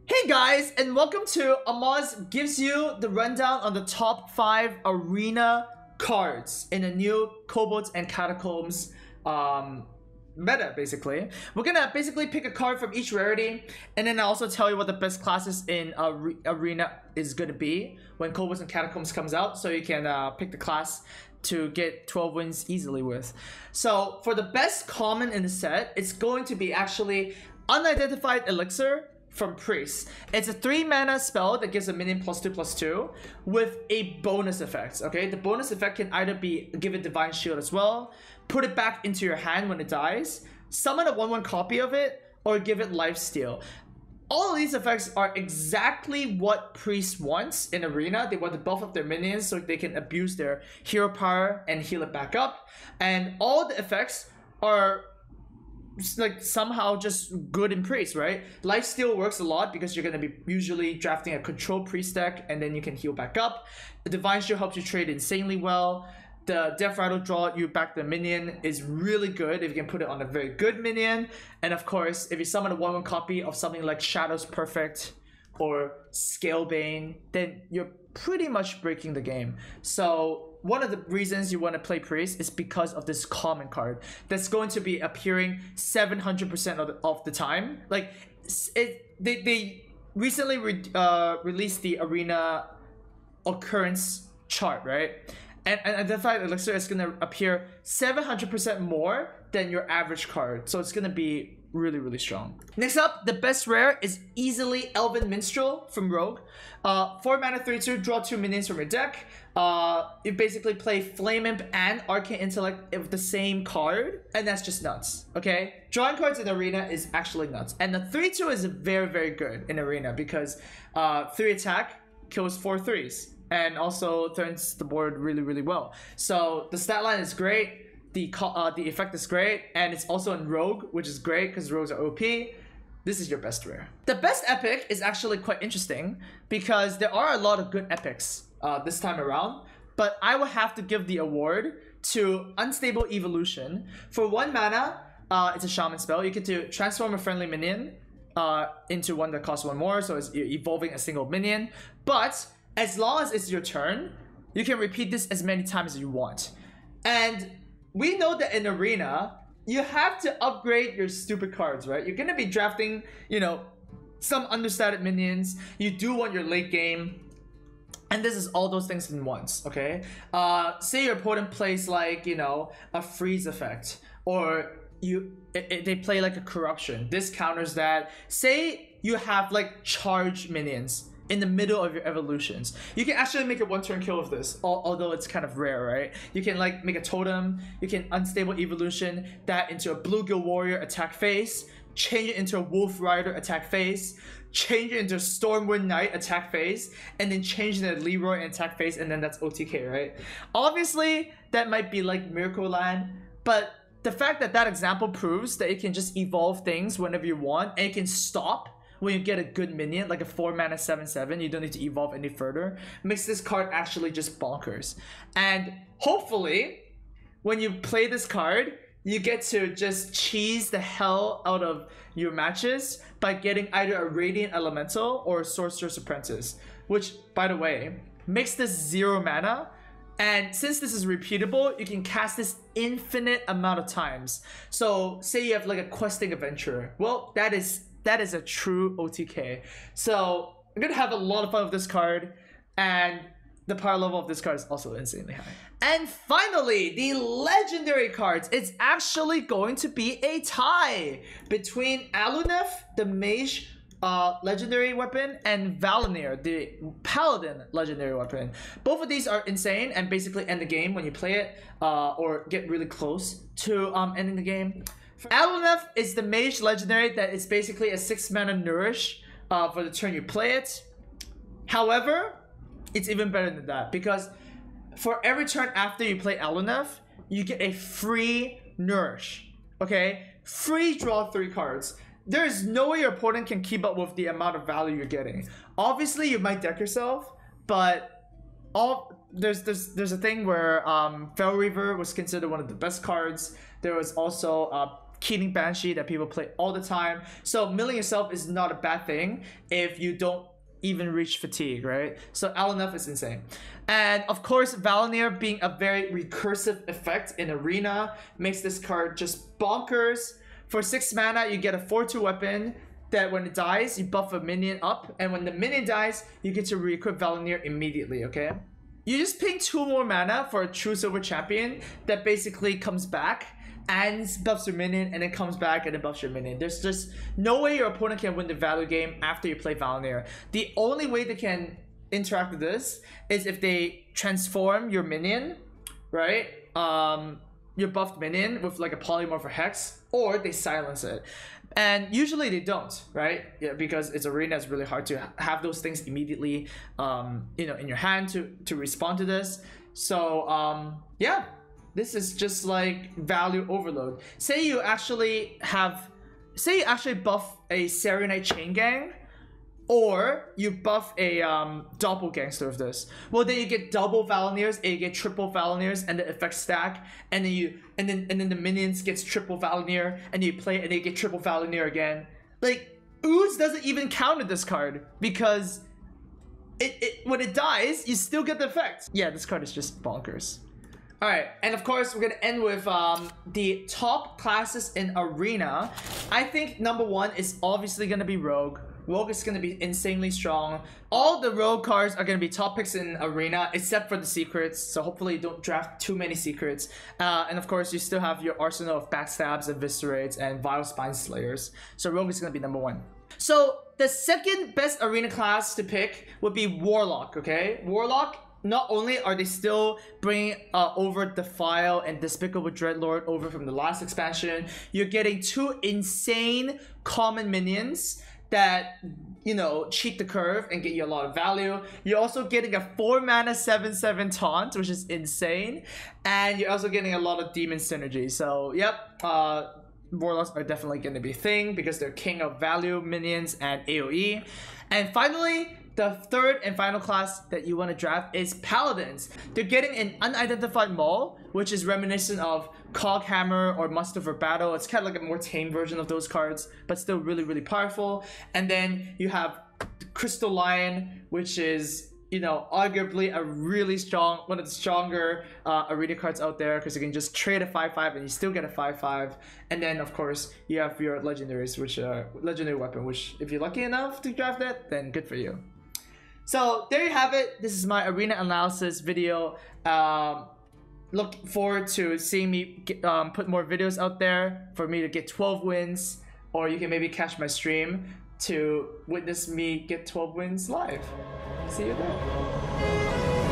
Hey guys, and welcome to Amaz gives you the rundown on the top 5 arena cards in the new Kobolds and Catacombs meta, basically. We're gonna basically pick a card from each rarity, and then I'll also tell you what the best classes in arena is gonna be when Kobolds and Catacombs comes out, so you can pick the class to get 12 wins easily with. So for the best common in the set, it's going to be actually Unidentified Elixir from Priest. It's a 3-mana spell that gives a minion +2/+2 with a bonus effect, okay? The bonus effect can either be give it Divine Shield as well, put it back into your hand when it dies, summon a 1/1 copy of it, or give it Lifesteal. All of these effects are exactly what Priest wants in Arena. They want to buff up their minions so they can abuse their hero power and heal it back up. And all the effects are like somehow just good in Priest, right? Lifesteal works a lot because you're going to be usually drafting a control Priest deck and then you can heal back up. The Divine Shield helps you trade insanely well. The Death Rattle draw you back the minion is really good if you can put it on a very good minion. And of course, if you summon a 1/1 copy of something like Shadow's Perfect or Scalebane, then you're pretty much breaking the game. So one of the reasons you want to play Priest is because of this common card that's going to be appearing 700% of the time. Like, they recently released the Arena occurrence chart, right? And Identified Elixir is going to appear 700% more than your average card. So it's going to be really, really strong. Next up, the best rare is easily Elven Minstrel from Rogue. 4 mana 3/2, draw 2 minions from your deck. You basically play Flame Imp and Arcane Intellect with the same card, and that's just nuts, okay? Drawing cards in Arena is actually nuts. And the 3/2 is very, very good in Arena because 3 attack kills 4 3s and also turns the board really, really well. So the stat line is great. The effect is great, and it's also in Rogue, which is great because Rogues are OP. This is your best rare. The best epic is actually quite interesting because there are a lot of good epics this time around, but I would have to give the award to Unstable Evolution. For 1 mana, it's a shaman spell. You get to transform a friendly minion into one that costs 1 more, so it's evolving a single minion. But as long as it's your turn, you can repeat this as many times as you want. And we know that in Arena, you have to upgrade your stupid cards, right? You're gonna be drafting, you know, some understated minions. You do want your late game. And this is all those things in once, okay? Say your opponent plays like, you know, a freeze effect. Or they play like a corruption. This counters that. Say you have like charge minions in the middle of your evolutions. You can actually make a 1-turn kill of this, although it's kind of rare, right? You can like make a totem, you can Unstable Evolution that into a Bluegill Warrior attack phase, change it into a Wolf Rider attack phase, change it into a Stormwind Knight attack phase, and then change it into Leroy attack phase, and then that's OTK, right? Obviously, that might be like Miracle Land, but the fact that that example proves that you can just evolve things whenever you want, and you can stop when you get a good minion, like a 4 mana 7/7, you don't need to evolve any further, makes this card actually just bonkers. And hopefully, when you play this card, you get to just cheese the hell out of your matches by getting either a Radiant Elemental or a Sorcerer's Apprentice, which, by the way, makes this 0 mana. And since this is repeatable, you can cast this infinite amount of times. So say you have like a questing adventurer. Well, that is a true OTK. So I'm gonna have a lot of fun with this card, and the power level of this card is also insanely high. And finally, the legendary cards. It's actually going to be a tie between Alunef, the mage legendary weapon, and Valinir, the paladin legendary weapon. Both of these are insane and basically end the game when you play it, or get really close to ending the game. Alunef is the mage legendary that is basically a 6 mana nourish for the turn you play it. However, it's even better than that because for every turn after you play Alunef, you get a free nourish. Okay? Free draw 3 cards. There is no way your opponent can keep up with the amount of value you're getting. Obviously, you might deck yourself, but there's a thing where Fel Reaver was considered one of the best cards. There was also Keating Banshee that people play all the time. So milling yourself is not a bad thing if you don't even reach fatigue, right? So LNF is insane. And of course, Valinir being a very recursive effect in Arena makes this card just bonkers. For 6 mana, you get a 4/2 weapon that when it dies, you buff a minion up, and when the minion dies, you get to re-equip Valinir immediately, okay? You just ping 2 more mana for a true silver champion that basically comes back and buffs your minion, and then comes back and then buffs your minion. There's just no way your opponent can win the value game after you play Valinir. The only way they can interact with this is if they transform your minion, right? Your buffed minion with like a polymorph or hex, or they silence it. And usually they don't, right? Yeah, because it's Arena, it's really hard to have those things immediately, you know, in your hand to respond to this. So, yeah, this is just like value overload. Say you actually buff a Serenite Chain Gang, or you buff a Doppelgangster with this. Well, then you get double Valinirs, and you get triple Valinirs, and the effects stack, and then the minions gets triple Valinir, and you play it, and they get triple Valinir again. Like, Ooze doesn't even count with this card because when it dies, you still get the effect. Yeah, this card is just bonkers. Alright, and of course, we're gonna end with the top classes in Arena. I think number 1 is obviously gonna be Rogue. Rogue is going to be insanely strong. All the Rogue cards are going to be top picks in Arena, except for the secrets. So hopefully you don't draft too many secrets. And of course, you still have your arsenal of Backstabs, Eviscerates, and Vile Spine Slayers. So Rogue is going to be number 1. So the second best Arena class to pick would be Warlock, okay? Warlock, not only are they still bringing over Defile and Despicable Dreadlord over from the last expansion, you're getting 2 insane common minions that, you know, cheat the curve and get you a lot of value. You're also getting a 4 mana 7/7 taunt, which is insane. And you're also getting a lot of demon synergy. So, yep, Warlocks are definitely going to be a thing because they're king of value, minions, and AoE. And finally, the third and final class that you want to draft is Paladins. They're getting an Unidentified Maul, which is reminiscent of Coghammer or Muster for Battle. It's kind of like a more tame version of those cards, but still really, really powerful. And then you have Crystal Lion, which is, you know, arguably a really strong, one of the stronger Arena cards out there, because you can just trade a 5/5 and you still get a 5/5. And then, of course, you have your legendaries, which are legendary weapon, which if you're lucky enough to draft that, then good for you. So there you have it. This is my Arena analysis video. Look forward to seeing me put more videos out there for me to get 12 wins, or you can maybe catch my stream to witness me get 12 wins live. See you there.